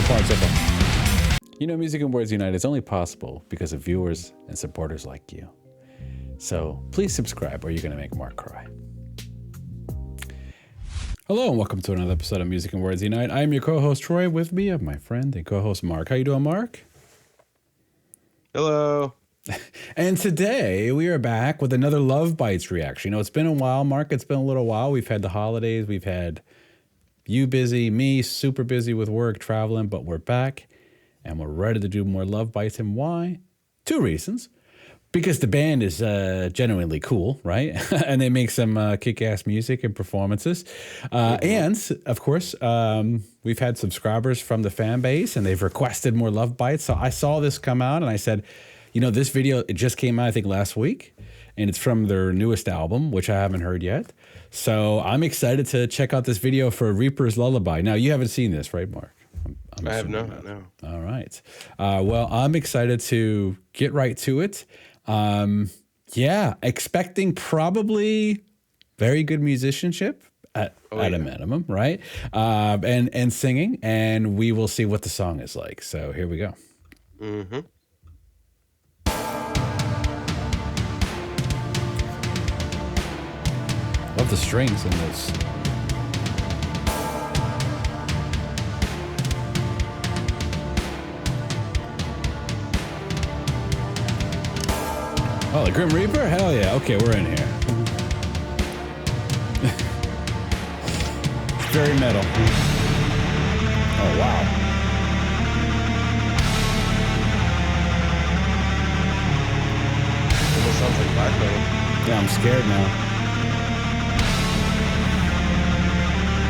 parts of them. You know, Music and Words Unite is only possible because of viewers and supporters like you. So please subscribe or you're going to make Mark cry. Hello and welcome to another episode of Music and Words Unite. I am your co-host Troy. With me, I have my friend and co-host Mark. How you doing, Mark? Hello. And today we are back with another Love Bites reaction. You know, it's been a while, Mark. It's been a little while. We've had the holidays. We've had you busy, me super busy with work, traveling, but we're back and we're ready to do more Love Bites. And why? Two reasons. Because the band is genuinely cool, right? And they make some kick-ass music and performances. And, of course, we've had subscribers from the fan base, and they've requested more Love Bites. So I saw this come out, and I said, you know, this video, it just came out, I think, last week. And it's from their newest album, which I haven't heard yet. So I'm excited to check out this video for Reaper's Lullaby. Now, you haven't seen this, right, Mark? I have not, no. All right. Well, I'm excited to get right to it. Yeah, expecting probably very good musicianship at a minimum, right? And singing, and we will see what the song is like. So here we go. Mm-hmm. Love the strings in this. Oh, the Grim Reaper? Hell yeah. Okay, we're in here. It's very metal. Oh, wow. Almost sounds like black metal. Yeah, I'm scared now.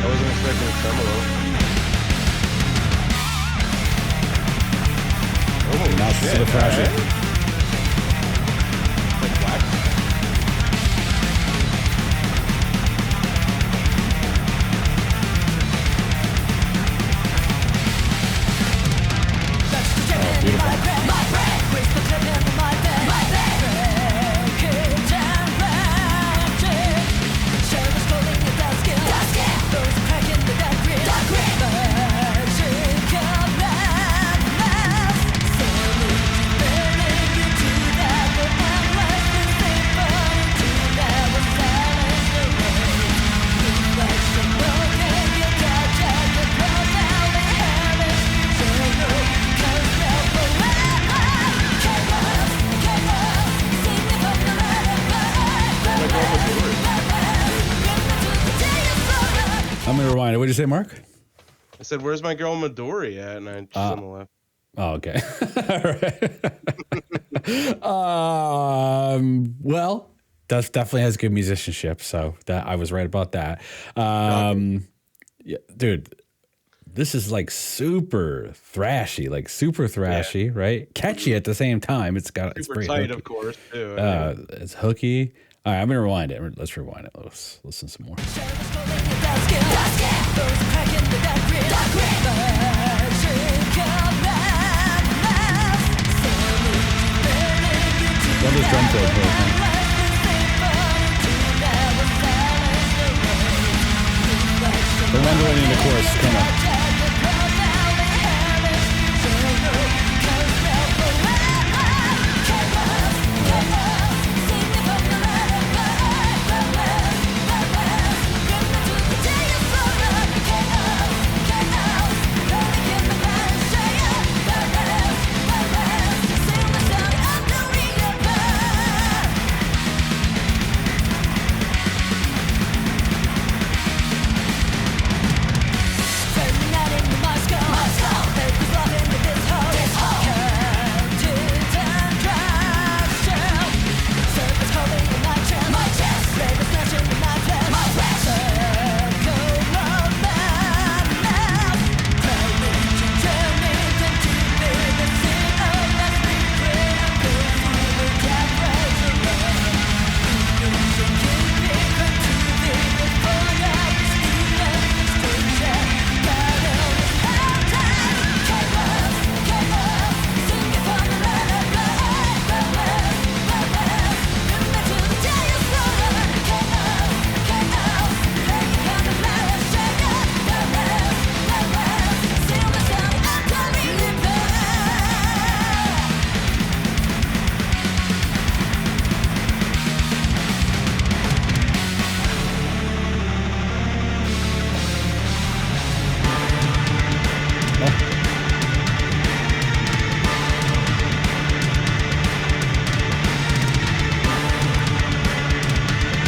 I wasn't expecting a tremolo. Oh, now it's shit, sort of thrashy. Right? Like black. Oh, beautiful. I'm going to rewind it. What did you say, Mark? I said, where's my girl Midori at? And she's on the left. Oh, okay. All right. Well, that definitely has good musicianship, so that I was right about that. Yeah, dude, this is like super thrashy, right? Catchy at the same time. It's Super tight, hooky. Of course, too. It's hooky. All right, I'm gonna rewind it. Let's rewind it. Let's listen some more. Love this drum fill. The mandolin in the chorus, come on.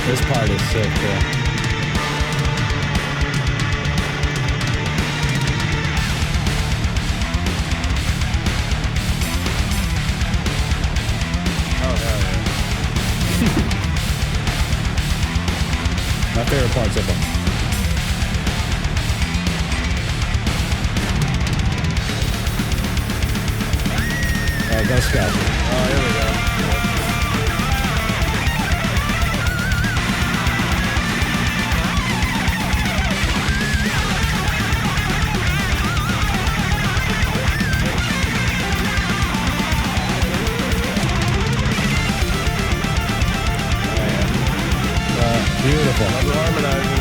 This part is sick, yeah. My favorite part so far. Oh, go Scout. Oh, here we go. Beautiful. Love the harmonizing.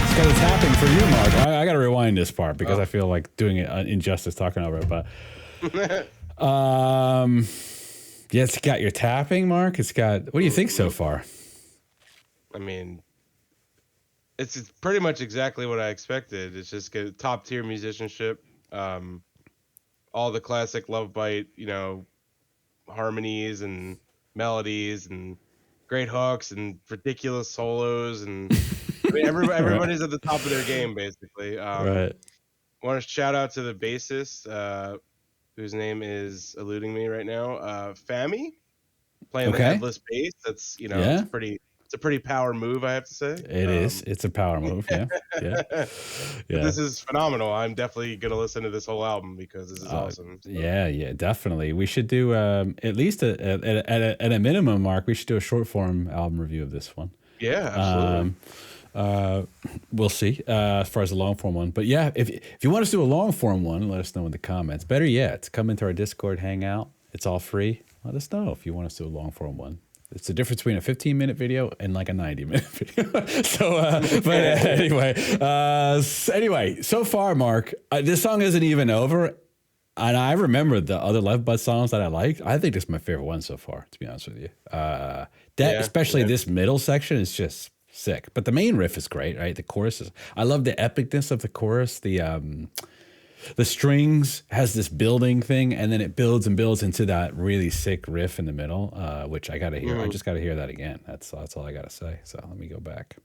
It's got a tapping for you, Mark. I got to rewind this part because I feel like doing it injustice talking over it. But yeah, it's got your tapping, Mark. It's got. What do you think so far? I mean, it's pretty much exactly what I expected. It's just top tier musicianship, all the classic Love Bite, harmonies and melodies and great hooks and ridiculous solos, and I mean everybody's at the top of their game basically. Right. Want to shout out to the bassist, whose name is eluding me right now, Fami, playing the headless bass. That's it's a pretty power move, I have to say. It is. It's a power move. Yeah. Yeah. This is phenomenal. I'm definitely going to listen to this whole album because this is awesome. So. Yeah, definitely. We should do at least at a minimum, Mark, we should do a short form album review of this one. Yeah, absolutely. We'll see as far as a long form one. But yeah, if you want us to do a long form one, let us know in the comments. Better yet, come into our Discord, hang out. It's all free. Let us know if you want us to do a long form one. It's the difference between a 15-minute video and like a 90-minute video. Anyway, so far, Mark, this song isn't even over. And I remember the other LOVEBITES songs that I liked. I think this is my favorite one so far, to be honest with you. Especially this middle section is just sick. But the main riff is great, right? The chorus is, I love the epicness of the chorus. The strings has this building thing, and then it builds and builds into that really sick riff in the middle, which I gotta hear. I just gotta hear that again. That's all I gotta say. So let me go back.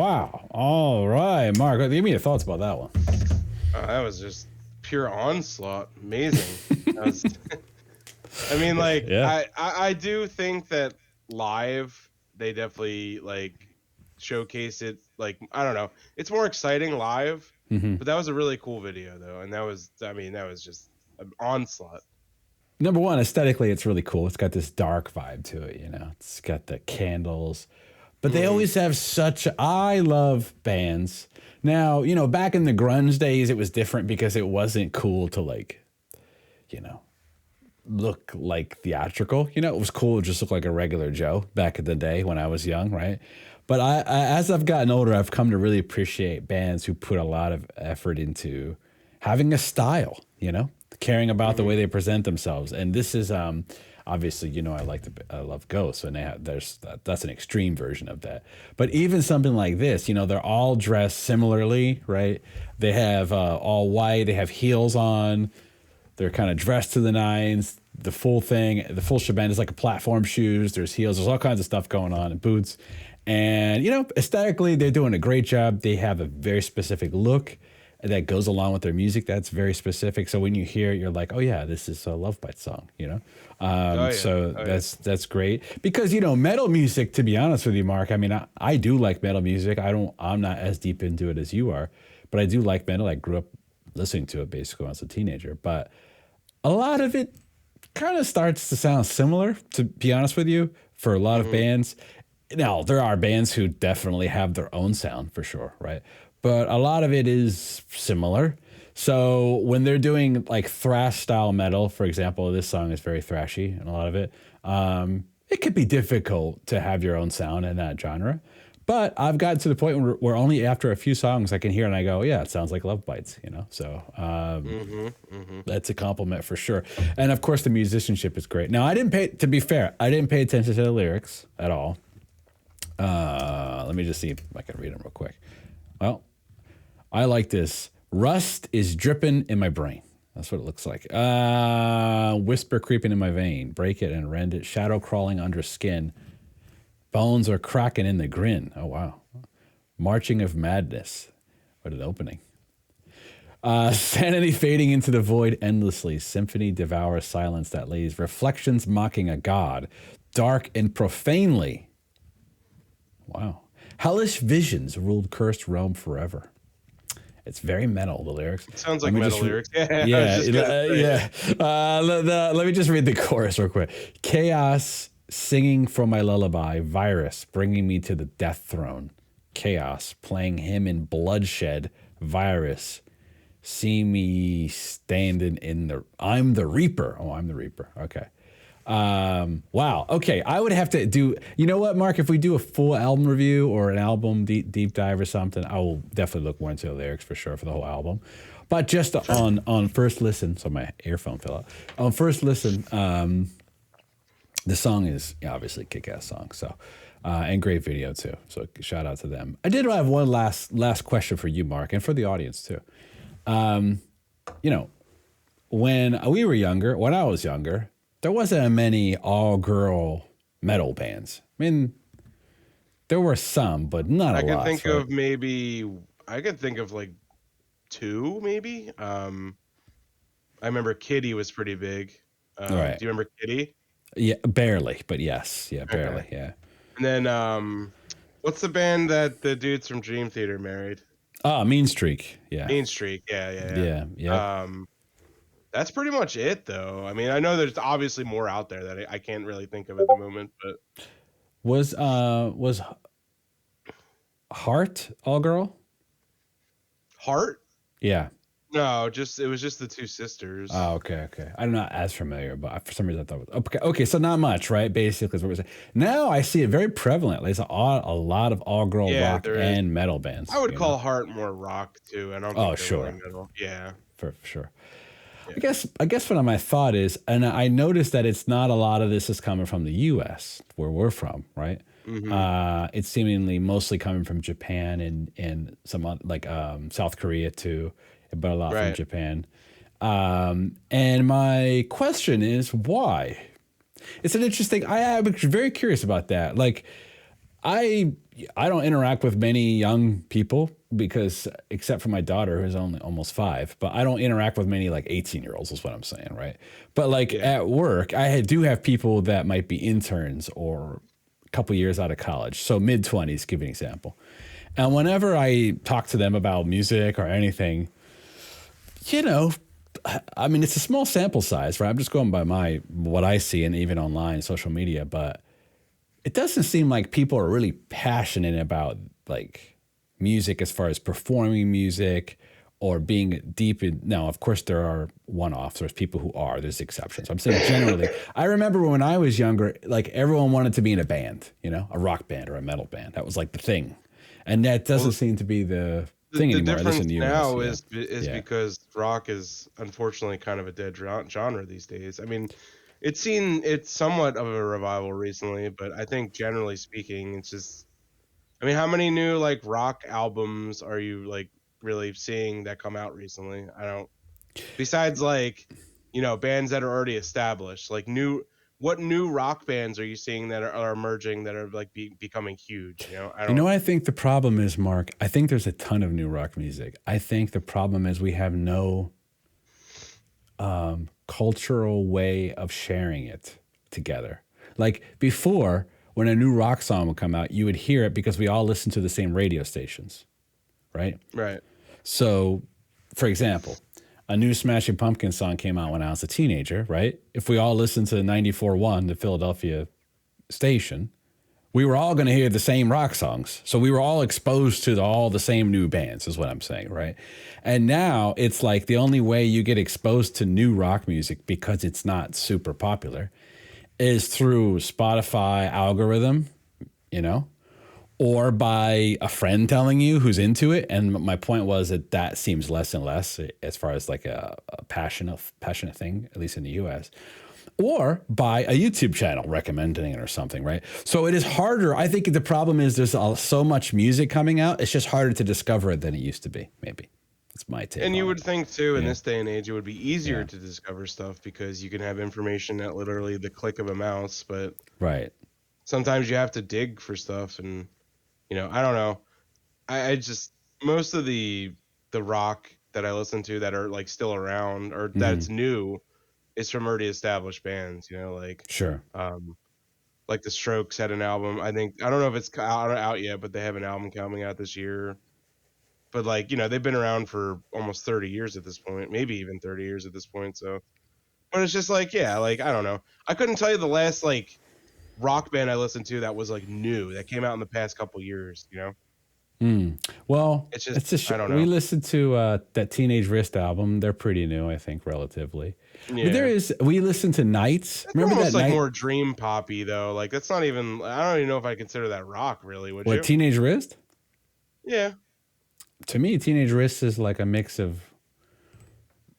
Wow. All right, Mark. Give me your thoughts about that one. That was just pure onslaught. Amazing. That was, I mean, like, yeah. I do think that live they definitely like showcase it. Like, I don't know, it's more exciting live. But that was a really cool video though, and that was just an onslaught. Number one, aesthetically, it's really cool. It's got this dark vibe to it, you know. It's got the candles, but they always have such. I love bands. Now, you know, back in the grunge days, it was different because it wasn't cool to like, you know, look like theatrical. You know, it was cool to just look like a regular Joe back in the day when I was young, right? But I as I've gotten older, I've come to really appreciate bands who put a lot of effort into having a style, you know, caring about the way they present themselves. And this is obviously, you know, I love Ghost, and that's an extreme version of that. But even something like this, you know, they're all dressed similarly, right? They have all white, they have heels on, they're kind of dressed to the nines, the full thing, the full shebang is like a platform shoes, there's heels, there's all kinds of stuff going on, and boots. And, you know, aesthetically, they're doing a great job. They have a very specific look that goes along with their music that's very specific. So when you hear it, you're like, oh yeah, this is a Love Bites song, you know? So that's great. Because, you know, metal music, to be honest with you, Mark, I mean, I do like metal music. I'm not as deep into it as you are, but I do like metal. I grew up listening to it basically when I was a teenager, but a lot of it kind of starts to sound similar, to be honest with you, for a lot of bands. Now, there are bands who definitely have their own sound for sure, right? But a lot of it is similar. So when they're doing like thrash style metal, for example, this song is very thrashy and a lot of it, it could be difficult to have your own sound in that genre. But I've gotten to the point where only after a few songs I can hear and I go, yeah, it sounds like Love Bites, you know? So that's a compliment for sure. And of course, the musicianship is great. Now, to be fair, I didn't pay attention to the lyrics at all. Let me just see if I can read them real quick. Well, I like this. Rust is dripping in my brain. That's what it looks like. Whisper creeping in my vein. Break it and rend it. Shadow crawling under skin. Bones are cracking in the grin. Oh, wow. Marching of madness. What an opening. Sanity fading into the void endlessly. Symphony devours silence that lays. Reflections mocking a god. Dark and profanely. Wow. Hellish visions ruled cursed realm forever. It's very metal, the lyrics. It sounds like metal lyrics. Yeah. Let me just read the chorus real quick. Chaos singing from my lullaby. Virus bringing me to the death throne. Chaos playing him in bloodshed. Virus see me standing in the... I'm the Reaper. Oh, I'm the Reaper. Okay. Wow. Okay. I would have to do, you know what, Mark, if we do a full album review or an album deep dive or something, I will definitely look more into the lyrics for sure for the whole album. But just on first listen, so my earphone fell out. On first listen, the song is obviously a kick-ass song. So, and great video too. So shout out to them. I did have one last question for you, Mark, and for the audience too. You know, when I was younger, there wasn't many all-girl metal bands. I mean, there were some, but not a lot. I could think of like two, maybe. I remember Kitty was pretty big. Right. Do you remember Kitty? Yeah, barely, but yes. Yeah, barely, okay. Yeah. And then, what's the band that the dudes from Dream Theater married? Oh, Mean Streak. Yeah. Mean Streak. Yeah. That's pretty much it, though. I mean, I know there's obviously more out there that I can't really think of at the moment, but was Heart all girl? Heart? Yeah. No, it was just the two sisters. Oh, okay. I'm not as familiar, but for some reason I thought it was okay. So not much, right? Basically, is what we're saying. Now I see it very prevalent. There's a lot of all girl rock and metal bands. I would call Heart more rock too. I don't. Think sure. Really metal. Yeah, for sure. Yeah. I guess what my thought is, and I noticed that it's not a lot of this is coming from the U.S. where we're from, right? Mm-hmm. It's seemingly mostly coming from Japan and some like South Korea too, but a lot from Japan. And my question is why? It's an interesting. I'm very curious about that. Like, I don't interact with many young people because, except for my daughter who's only almost 5, but I don't interact with many like 18-year-olds is what I'm saying, right? But like at work, do have people that might be interns or a couple years out of college, so mid-20s, give an example. And whenever I talk to them about music or anything, you know, I mean, it's a small sample size, right? I'm just going by what I see and even online, social media, but it doesn't seem like people are really passionate about like music as far as performing music or being deep in. Now, of course, there are one-offs. There's people who are. There's exceptions. I'm saying generally. I remember when I was younger, like everyone wanted to be in a band, a rock band or a metal band. That was like the thing, and that doesn't seem to be the thing anymore. The difference now is because rock is unfortunately kind of a dead genre these days. I mean, it's somewhat of a revival recently, but I think generally speaking, it's just, I mean, how many new like rock albums are you like really seeing that come out recently? I don't, besides like, bands that are already established, like what new rock bands are you seeing that are emerging that are like becoming huge? I think the problem is, Mark, I think there's a ton of new rock music. I think the problem is we have no cultural way of sharing it together. Like before, when a new rock song would come out, you would hear it because we all listened to the same radio stations, right? Right. So, for example, a new Smashing Pumpkins song came out when I was a teenager, right? If we all listened to 94.1, the Philadelphia station, we were all going to hear the same rock songs. So we were all exposed to all the same new bands is what I'm saying, right? And now it's like the only way you get exposed to new rock music because it's not super popular is through Spotify algorithm, or by a friend telling you who's into it. And my point was that seems less and less as far as like a passionate thing, at least in the US. Or by a YouTube channel recommending it or something, right? So it is harder. I think the problem is there's so much music coming out. It's just harder to discover it than it used to be, maybe. That's my take. And you would think, too, in this day and age, it would be easier to discover stuff because you can have information at literally the click of a mouse. But sometimes you have to dig for stuff. And, I don't know. I just, most of the rock that I listen to that are like still around or that's new, it's from already established bands, like like the Strokes had an album. I don't know if it's out yet, but they have an album coming out this year. But like, they've been around for almost 30 years at this point, maybe even 30 years at this point. So, but it's just like, like, I don't know. I couldn't tell you the last like rock band I listened to that was like new that came out in the past couple years, Well, it's just I don't know. We listened to that Teenage Wrist album. They're pretty new, I think, relatively. Yeah. But we listened to Nights. That's remember almost that like more dream poppy though. Like that's not even. I don't even know if I consider that rock really. Would you? Teenage Wrist? Yeah. To me, Teenage Wrist is like a mix of.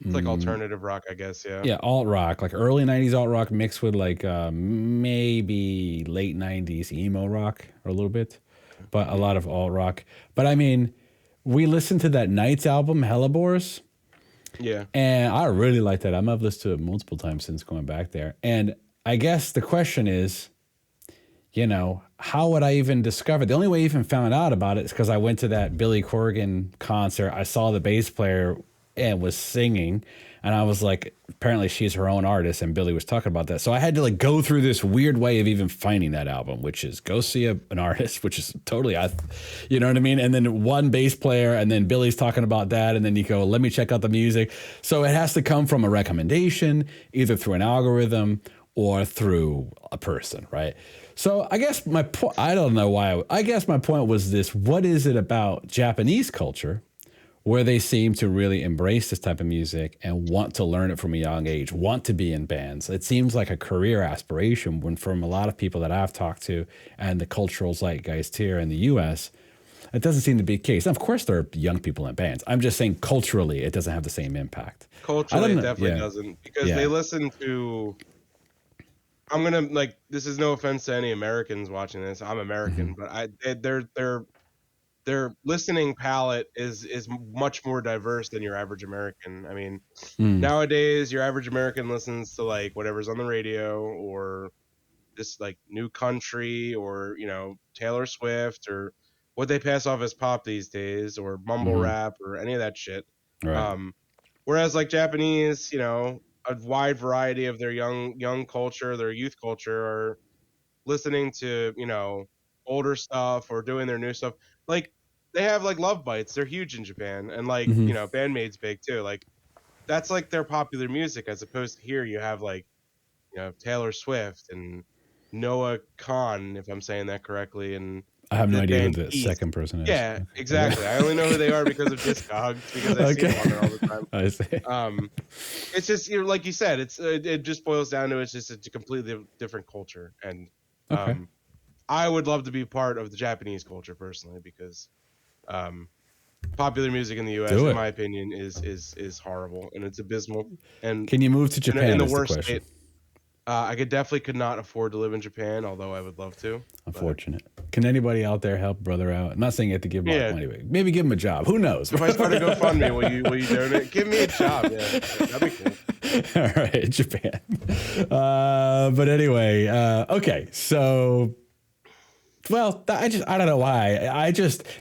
It's like alternative rock, I guess. Yeah. Yeah, alt rock, like early '90s alt rock mixed with like maybe late '90s emo rock or a little bit. But a lot of alt rock. But I mean, we listened to that Nights album, Hellebores. Yeah. And I really like that. I've listened to it multiple times since going back there. And I guess the question is, how would I even discover? The only way I even found out about it is because I went to that Billy Corgan concert. I saw the bass player and was singing. And I was like, apparently she's her own artist, and Billy was talking about that. So I had to like go through this weird way of even finding that album, which is go see an artist, which is totally, you know what I mean? And then one bass player, and then Billy's talking about that, and then you go, let me check out the music. So it has to come from a recommendation, either through an algorithm or through a person, right? So I guess my point, I don't know why, I guess my point was this: what is it about Japanese culture where they seem to really embrace this type of music and want to learn it from a young age, want to be in bands? It seems like a career aspiration when from a lot of people that I've talked to and the cultural zeitgeist here in the U.S., it doesn't seem to be the case. And of course, there are young people in bands. I'm just saying culturally, it doesn't have the same impact. Culturally, it definitely doesn't because they listen to... I'm going to, like, this is no offense to any Americans watching this. I'm American, but their listening palette is much more diverse than your average American. I mean, nowadays your average American listens to like whatever's on the radio or this like new country, or Taylor Swift, or what they pass off as pop these days, or mumble rap, or any of that shit. Right. Whereas like Japanese, a wide variety of their young culture, their youth culture, are listening to older stuff or doing their new stuff. Like they have like Love Bites, they're huge in Japan, and like Bandmaid's big too. Like that's like their popular music, as opposed to here you have like Taylor Swift and Noah Khan, if I'm saying that correctly, and I have no the idea who band the Peace. second person is. Yeah, exactly. I only know who they are because of Discogs, because I see them on there all the time. I see. It's just like you said, it just boils down to it's a completely different culture, and I would love to be part of the Japanese culture personally, because popular music in the U.S., in my opinion, is horrible, and it's abysmal. And can you move to Japan? In the worst state. I could not afford to live in Japan, although I would love to. Unfortunate. Can anybody out there help brother out? I'm not saying you have to give him money. Maybe give him a job. Who knows? If I start a GoFundMe, will you donate? Give me a job. Yeah, that'd be cool. All right, Japan. But anyway, okay. So, well, I don't know why.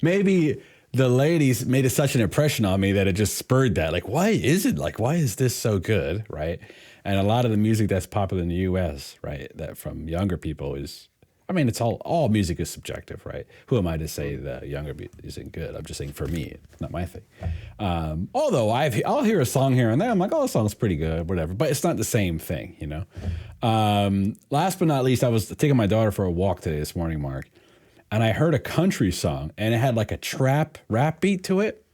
Maybe the ladies made such an impression on me that it just spurred that. Like, why is this so good, right? And a lot of the music that's popular in the U.S., right, that from younger people is, I mean, it's all music is subjective, right? Who am I to say that younger isn't good? I'm just saying for me, it's not my thing. Although I'll hear a song here and there, I'm like, oh, the song's pretty good, whatever. But it's not the same thing, Last but not least, I was taking my daughter for a walk today this morning, Mark, and I heard a country song, and it had like a trap rap beat to it,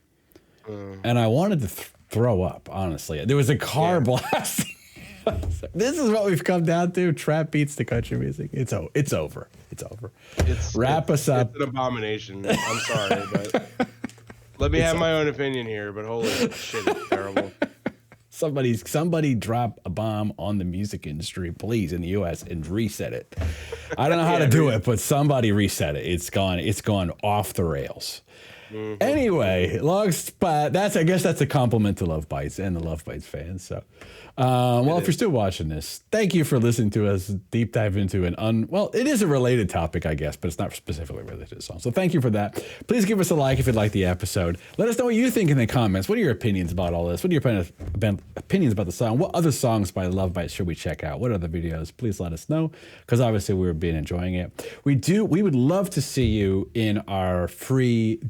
and I wanted to throw up, honestly. There was a car blasting. This is what we've come down to. Trap beats to country music. It's over. It's over. Wrap us up. It's an abomination. I'm sorry, but let me have my own opinion here. But holy shit, it's terrible. Somebody drop a bomb on the music industry, please, in the U.S. and reset it. I don't know how to do it, but somebody reset it. It's gone off the rails. Anyway, I guess that's a compliment to Love Bites and the Love Bites fans. So, if you're still watching this, thank you for listening to us deep dive into it is a related topic, I guess, but it's not specifically related to the song. So thank you for that. Please give us a like if you like the episode. Let us know what you think in the comments. What are your opinions about all this? What are your opinions about the song? What other songs by Love Bites should we check out? What other videos? Please let us know, because obviously we've been enjoying it. We would love to see you in our free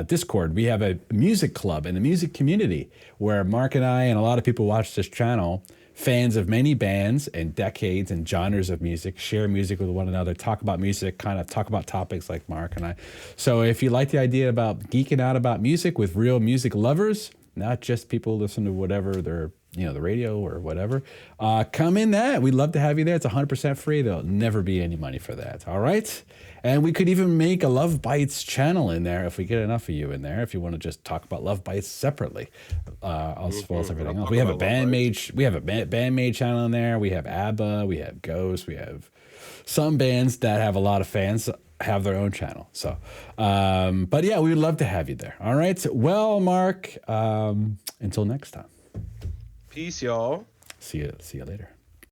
Discord. We have a music club in the music community where Mark and I and a lot of people watch this channel, fans of many bands and decades and genres of music, share music with one another, talk about music, kind of talk about topics like Mark and I. So if you like the idea about geeking out about music with real music lovers, not just people who listen to whatever they're, the radio or whatever, come in that. We'd love to have you there. It's 100% free. There'll never be any money for that. All right. And we could even make a Love Bites channel in there if we get enough of you in there, if you want to just talk about Love Bites separately, as well as everything else. We have a Bandmaid channel in there. We have ABBA, we have Ghost, we have some bands that have a lot of fans have their own channel. So, but yeah, we would love to have you there. All right. Well, Mark, until next time. Peace, y'all. See you later.